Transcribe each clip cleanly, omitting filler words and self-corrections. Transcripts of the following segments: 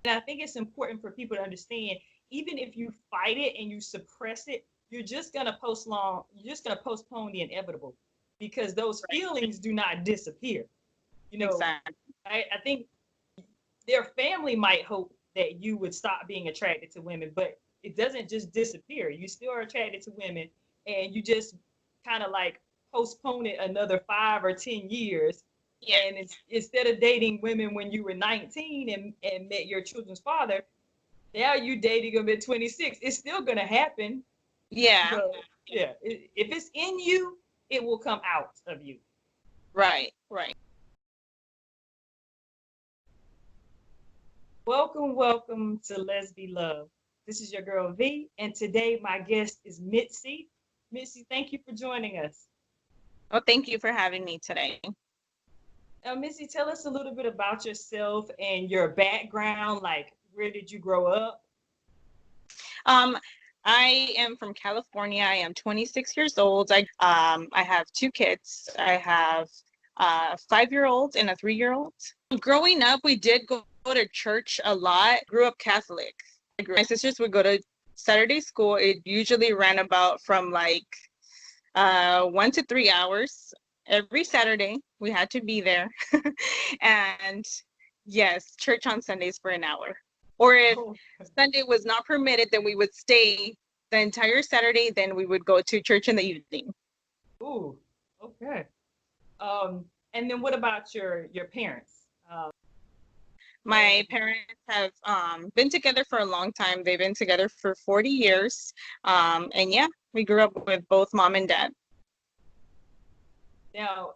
And I think it's important for people to understand, even if you fight it and you suppress it, you're just gonna postpone the inevitable, because those feelings do not disappear. You know, Exactly. I think their family might hope that you would stop being attracted to women, but it doesn't just disappear. You still are attracted to women, and you just kind of like postpone it another 5 or 10 years. Yeah. And instead of dating women when you were 19 and met your children's father, now you dating them at 26. It's still gonna happen, Yeah. but yeah, if it's in you, it will come out of you. Right. Right. Welcome, welcome to Let's Be Love. This is your girl V, and today my guest is Mitzi. Mitzi, thank you for joining us. Well, thank you for having me today. Now, Mitzi, tell us a little bit about yourself and your background. Like, where did you grow up? Um, I am from California. I am 26 years old. I have two kids. I have a 5-year-old and a 3-year-old. Growing up, we did go to church a lot. Grew up Catholic. My sisters would go to Saturday school. It usually ran about from like 1 to 3 hours every Saturday. We had to be there. And yes, church on Sundays for an hour. Or if Oh, Sunday was not permitted, then we would stay the entire Saturday. Then we would go to church in the evening. ooh, okay. And then what about your parents? My parents have been together for a long time. They've been together for 40 years. And yeah, we grew up with both mom and dad. Now,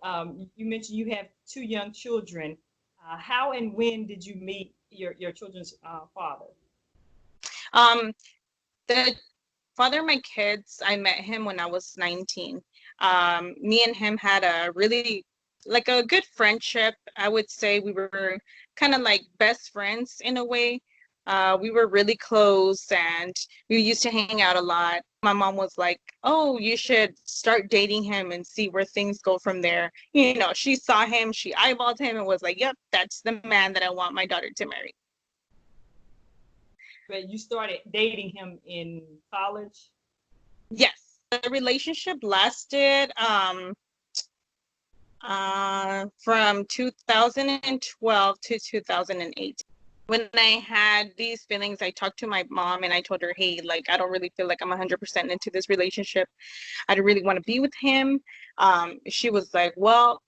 you mentioned you have two young children. How and when did you meet your children's father? Um, the father of my kids, I met him when I was 19. Me and him had a really like a good friendship. I would say we were kind of like best friends in a way. We were really close and we used to hang out a lot. My mom was like, "Oh, you should start dating him and see where things go from there." You know, she saw him, she eyeballed him and was like, "Yep, that's the man that I want my daughter to marry." But you started dating him in college. Yes, the relationship lasted from 2012 to 2008. When I had these feelings, I talked to my mom and I told her, "Hey, like I don't really feel like I'm 100% into this relationship. I don't really want to be with him." She was like, "Well,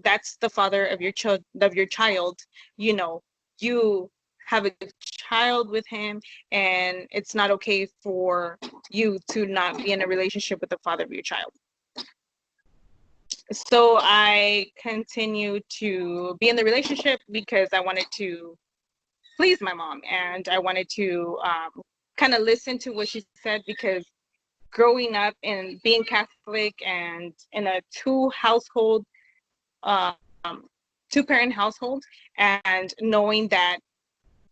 that's the father of your child. You know, you have a child with him, and it's not okay for you to not be in a relationship with the father of your child." So I continued to be in the relationship because I wanted to please my mom and I wanted to kind of listen to what she said, because growing up and being Catholic and in a um, two parent household, and knowing that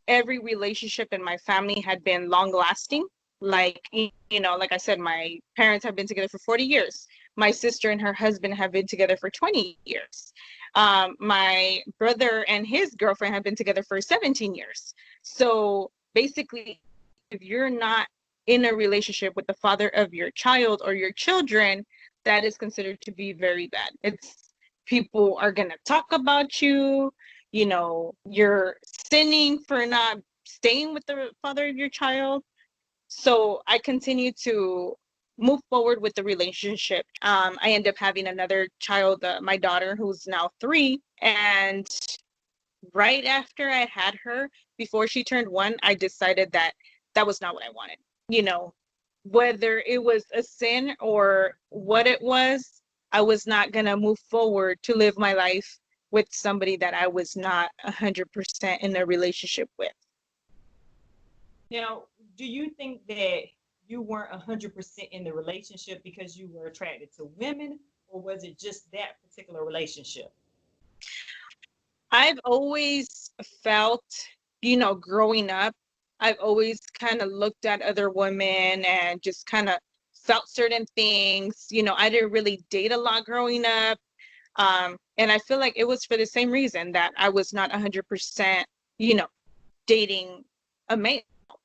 every relationship in my family had been long lasting. Like, like I said, my parents have been together for 40 years. My sister and her husband have been together for 20 years. My brother and his girlfriend have been together for 17 years. So basically, if you're not in a relationship with the father of your child or your children, that is considered to be very bad. It's People are going to talk about you. You're sinning for not staying with the father of your child. So I continue to move forward with the relationship. I end up having another child, my daughter, who's now 3. And right after I had her, before she turned 1, I decided that that was not what I wanted. You know, whether it was a sin or what it was, I was not going to move forward to live my life with somebody that I was not 100% in a relationship with. Now, do you think that you weren't 100% in the relationship because you were attracted to women, or was it just that particular relationship? I've always felt, growing up, I've always kind of looked at other women and just kind of felt certain things. I didn't really date a lot growing up. And I feel like it was for the same reason that I was not 100%, you know, dating a male.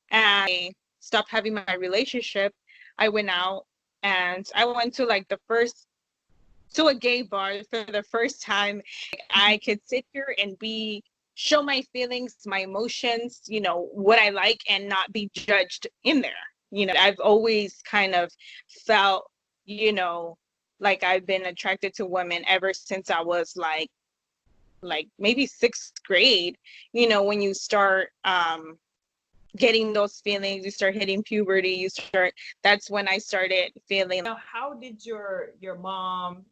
And I stopped having my relationship. I went out and I went to like to a gay bar for the first time. I could sit here and show my feelings, my emotions, what I like, and not be judged in there. I've always kind of felt, you know, like I've been attracted to women ever since I was like maybe sixth grade. When you start getting those feelings, you start hitting puberty, that's when I started feeling. Now, how did your mom,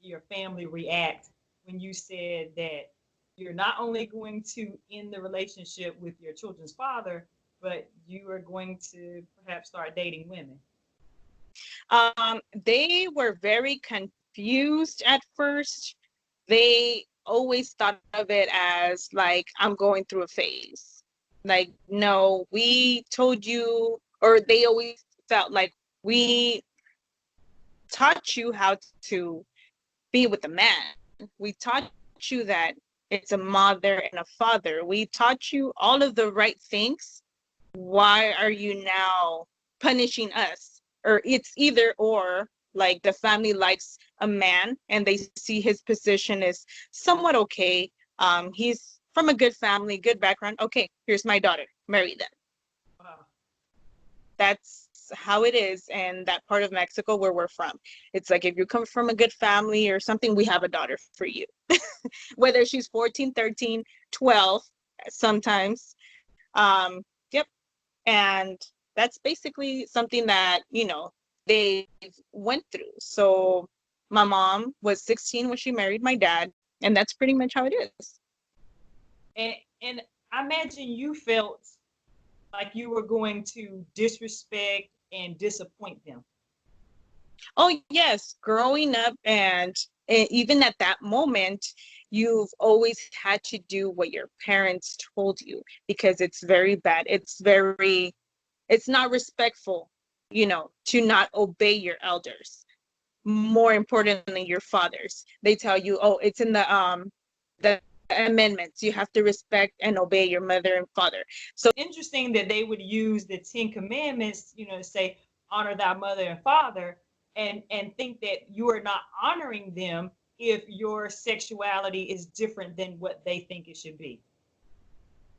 your family react when you said that you're not only going to end the relationship with your children's father, but you are going to perhaps start dating women? They were very confused at first. They always thought of it as like I'm going through a phase. Like, no, we told you, or they always felt like we taught you how to be with a man. We taught you that it's a mother and a father. We taught you all of the right things. Why are you now punishing us? Or it's either or, like the family likes a man and they see his position is somewhat okay. He's from a good family, good background. Okay, here's my daughter, marry them. Wow. That's how it is in that part of Mexico where we're from. It's like if you come from a good family or something, we have a daughter for you. Whether she's 14, 13, 12, sometimes. Yep. And that's basically something that, they went through. So my mom was 16 when she married my dad, and that's pretty much how it is. And I imagine you felt like you were going to disrespect and disappoint them. Oh, yes, growing up and even at that moment, you've always had to do what your parents told you because it's very bad. It's not respectful, to not obey your elders. More importantly, your fathers. They tell you, oh, it's in the amendments. You have to respect and obey your mother and father. So Interesting that they would use the Ten Commandments, to say honor thy mother and father, and think that you are not honoring them if your sexuality is different than what they think it should be.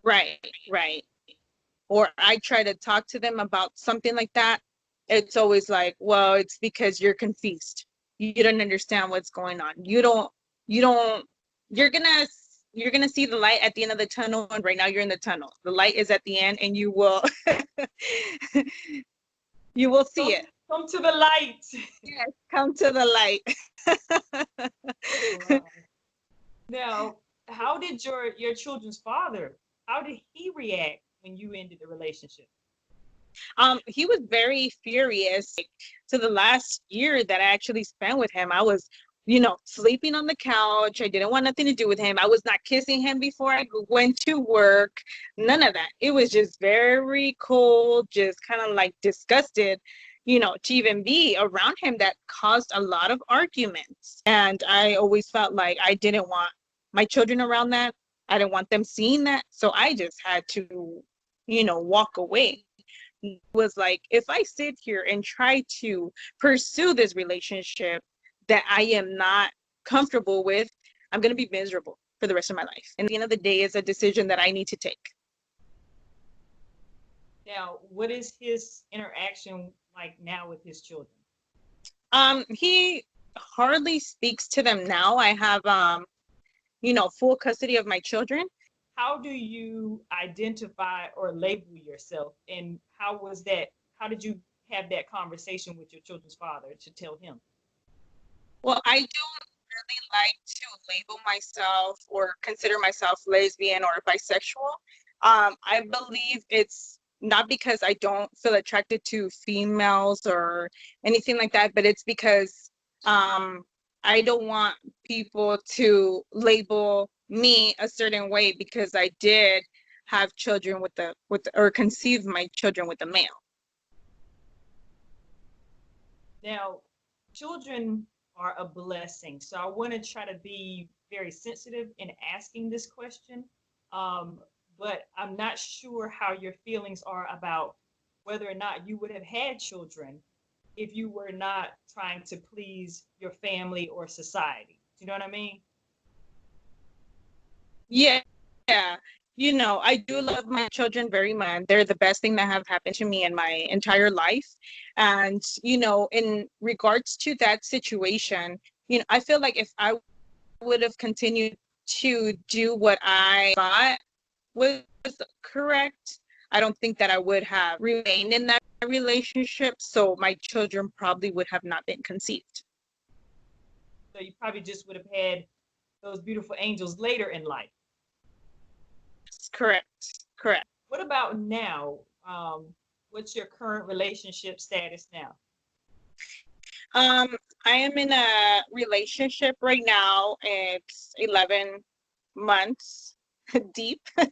right, right. Or I try to talk to them about something like that. It's always like, well, it's because you're confused. You don't understand what's going on. You don't, you're gonna, you're gonna see the light at the end of the tunnel, and right now you're in the tunnel. The light is at the end, and you will, you will see Come, it. come to the light. Yes, come to the light. Wow. Now, how did your children's father? How did he react when you ended the relationship? He was very furious. To the last year that I actually spent with him, I was, sleeping on the couch. I didn't want nothing to do with him. I was not kissing him before I went to work. None of that. It was just very cold, just kind of like disgusted, to even be around him. That caused a lot of arguments. And I always felt like I didn't want my children around that. I didn't want them seeing that. So I just had to, walk away. Was like, if I sit here and try to pursue this relationship that I am not comfortable with, I'm going to be miserable for the rest of my life. And at the end of the day, it's a decision that I need to take. Now, what is his interaction like now with his children? He hardly speaks to them now. I have full custody of my children. How do you identify or label yourself, and how was that? How did you have that conversation with your children's father to tell him? Well, I don't really like to label myself or consider myself lesbian or bisexual. I believe it's not because I don't feel attracted to females or anything like that, but it's because I don't want people to label me a certain way because I did have children or conceive my children with a male. Now, children are a blessing, so I want to try to be very sensitive in asking this question. Um, but I'm not sure how your feelings are about whether or not you would have had children if you were not trying to please your family or society. Do you know what I mean? Yeah. You know, I do love my children very much. They're the best thing that have happened to me in my entire life. And, you know, in regards to that situation, you know, I feel like if I would have continued to do what I thought was correct, I don't think that I would have remained in that relationship. So my children probably would have not been conceived. So you probably just would have had those beautiful angels later in life. That's correct. Correct. What about now? What's your current relationship status now? Um, I am in a relationship right now. It's 11 months deep. I'm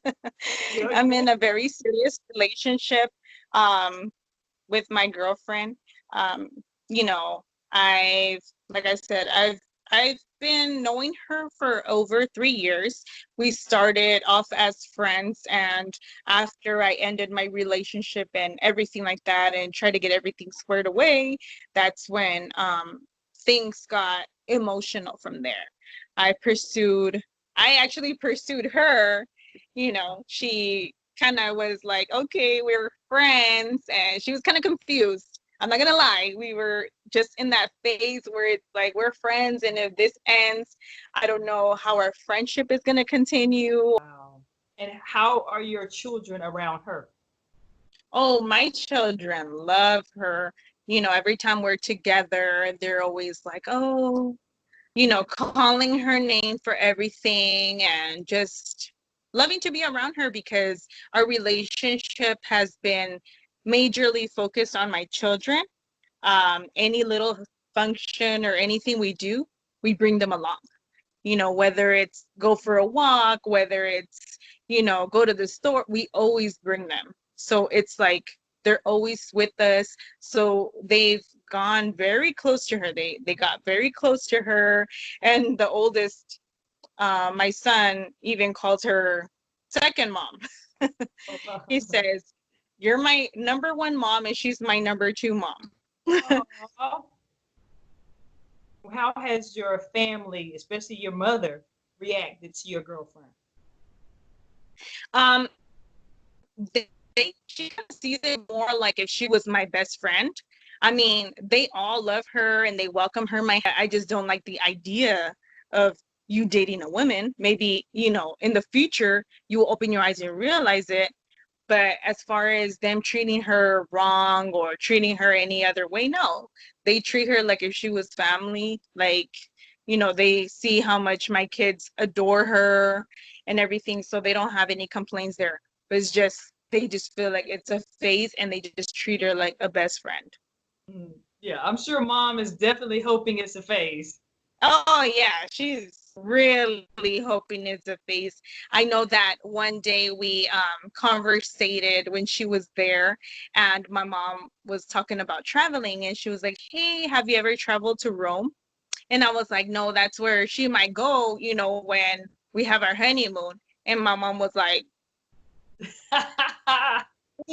Okay. in a very serious relationship um, with my girlfriend. Um, you know, like I said, I've been knowing her for over 3 years. We started off as friends, and after I ended my relationship and everything like that, and tried to get everything squared away, that's when things got emotional from there. I pursued, I actually pursued her. You know, she kind of was like, okay, we're friends, and she was kind of confused. I'm not gonna lie, we were just in that phase where it's like we're friends, and if this ends, I don't know how our friendship is gonna continue. Wow. And how are your children around her? Oh, my children love her. You know, every time we're together, they're always like, oh, you know, calling her name for everything and just loving to be around her because our relationship has been majorly focused on my children. Any little function or anything we do, we bring them along. You know, whether it's go for a walk, whether it's, you know, go to the store, we always bring them. So it's like they're always with us. So they've gone very close to her. They got very close to her. And the oldest, my son, even calls her second mom. He says, "You're my number one mom, and she's my number two mom." Aw. How has your family, especially your mother, reacted to your girlfriend? Um, she kind of sees it more like if she was my best friend. I mean, they all love her and they welcome her. I just don't like the idea of you dating a woman. Maybe, you know, in the future you will open your eyes and realize it. But as far as them treating her wrong or treating her any other way, no. They treat her like if she was family. Like, you know, they see how much my kids adore her and everything, so they don't have any complaints there. But it's just they just feel like it's a phase and they just treat her like a best friend. Mm, yeah, I'm sure mom is definitely hoping it's a phase. Oh yeah, she's really hoping it's a phase. I know that one day we conversated when she was there, and my mom was talking about traveling, and she was like, "Hey, have you ever traveled to Rome?" And I was like, "No, that's where she might go, you know, when we have our honeymoon." And my mom was like,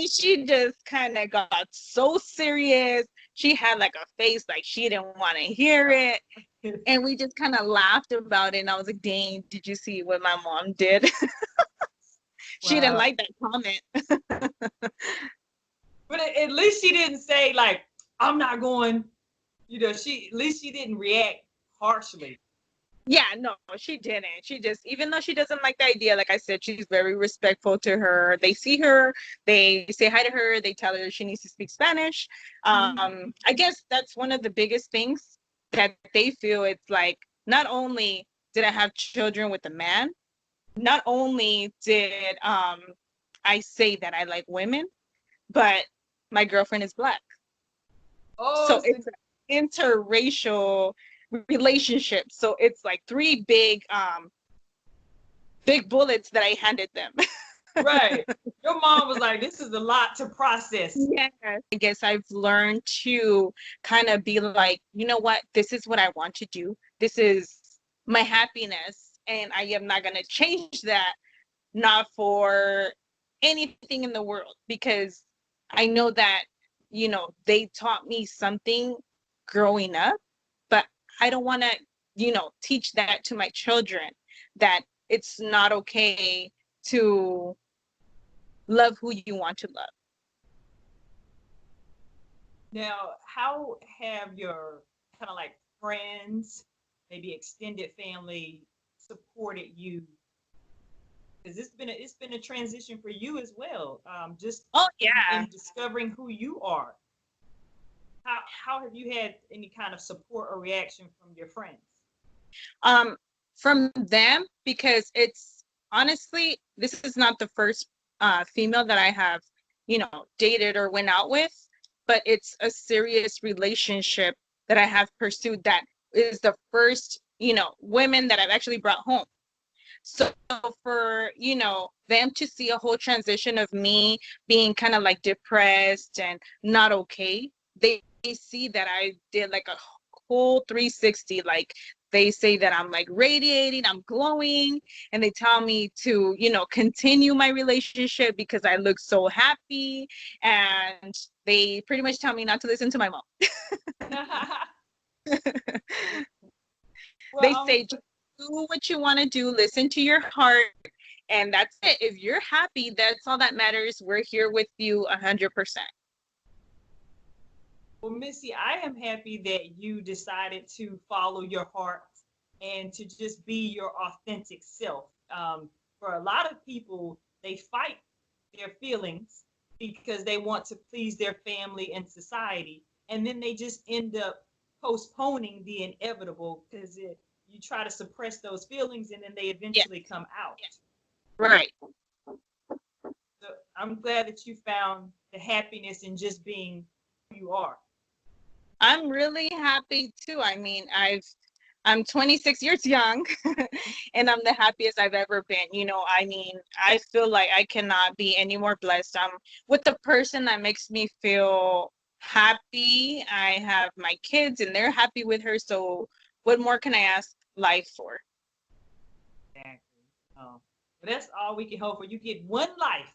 she just kind of got so serious. She had like a face like she didn't want to hear it. And we just kind of laughed about it. And I was like, dang, did you see what my mom did? She didn't Wow. like that comment. But at least she didn't say like, I'm not going, she at least she didn't react harshly. Yeah, no, she didn't. She just, even though she doesn't like the idea, like I said, she's very respectful to her. They see her, they say hi to her, they tell her she needs to speak Spanish. I guess that's one of the biggest things that they feel. It's like, not only did I have children with a man, not only did I say that I like women, but my girlfriend is black. Oh, So it's an interracial relationship. So it's like three big bullets that I handed them. right. Your mom was like, this is a lot to process. Yes. I guess I've learned to kind of be like, you know what? This is what I want to do. This is my happiness. And I am not going to change that not for anything in the world, because I know that, they taught me something growing up, but I don't want to, teach that to my children, that it's not okay to love who you want to love. Now, how have your kind of like friends, maybe extended family, supported you? Because it's been a transition for you as well. Just Oh, in yeah. discovering who you are. How have you had any kind of support or reaction from your friends? Um, from them, because it's honestly, this is not the first female that I have, dated or went out with, but it's a serious relationship that I have pursued, that is the first, women that I've actually brought home. So for, them to see a whole transition of me being kind of like depressed and not okay, they see that I did like a whole 360. Like, they say that I'm like radiating, I'm glowing, and they tell me to, continue my relationship because I look so happy. And they pretty much tell me not to listen to my mom. Well, They say, just do what you want to do, listen to your heart, and that's it. If you're happy, that's all that matters. We're here with you 100%. well, Missy, I am happy that you decided to follow your heart and to just be your authentic self. For a lot of people, they fight their feelings because they want to please their family and society, and then they just end up postponing the inevitable because you try to suppress those feelings, and then they Yeah, eventually come out. right. So I'm glad that you found the happiness in just being who you are. I'm really happy too. I mean, I'm 26 years young, and I'm the happiest I've ever been. I mean, I feel like I cannot be any more blessed. I'm with the person that makes me feel happy. I have my kids and they're happy with her. So what more can I ask life for? Exactly. But that's all we can hope for. You get one life,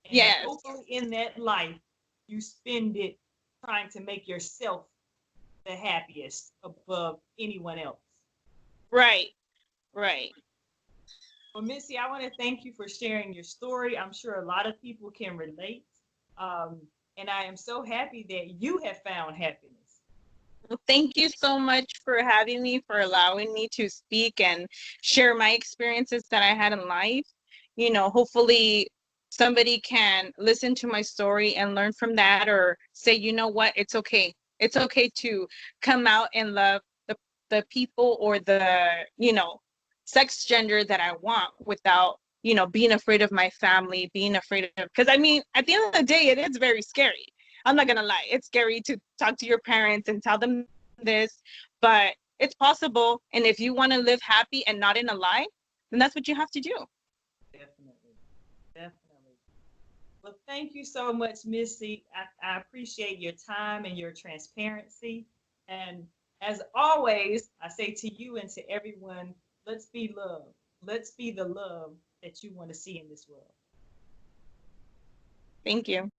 and Yes, hopefully, in that life, you spend it trying to make yourself the happiest above anyone else. right, right. Well, Missy, I want to thank you for sharing your story. I'm sure a lot of people can relate. Um, and I am so happy that you have found happiness. Well, thank you so much for having me, for allowing me to speak and share my experiences that I had in life. Hopefully somebody can listen to my story and learn from that, or say, you know what, it's okay. It's okay to come out and love the people, or the, sex gender that I want, without, being afraid of my family, being afraid of, because I mean, at the end of the day, it is very scary. I'm not gonna lie. It's scary to talk to your parents and tell them this, but it's possible. And if you want to live happy and not in a lie, then that's what you have to do. Definitely. Definitely. Well, thank you so much, Missy. I appreciate your time and your transparency. And as always, I say to you and to everyone, let's be love. Let's be the love that you want to see in this world. Thank you.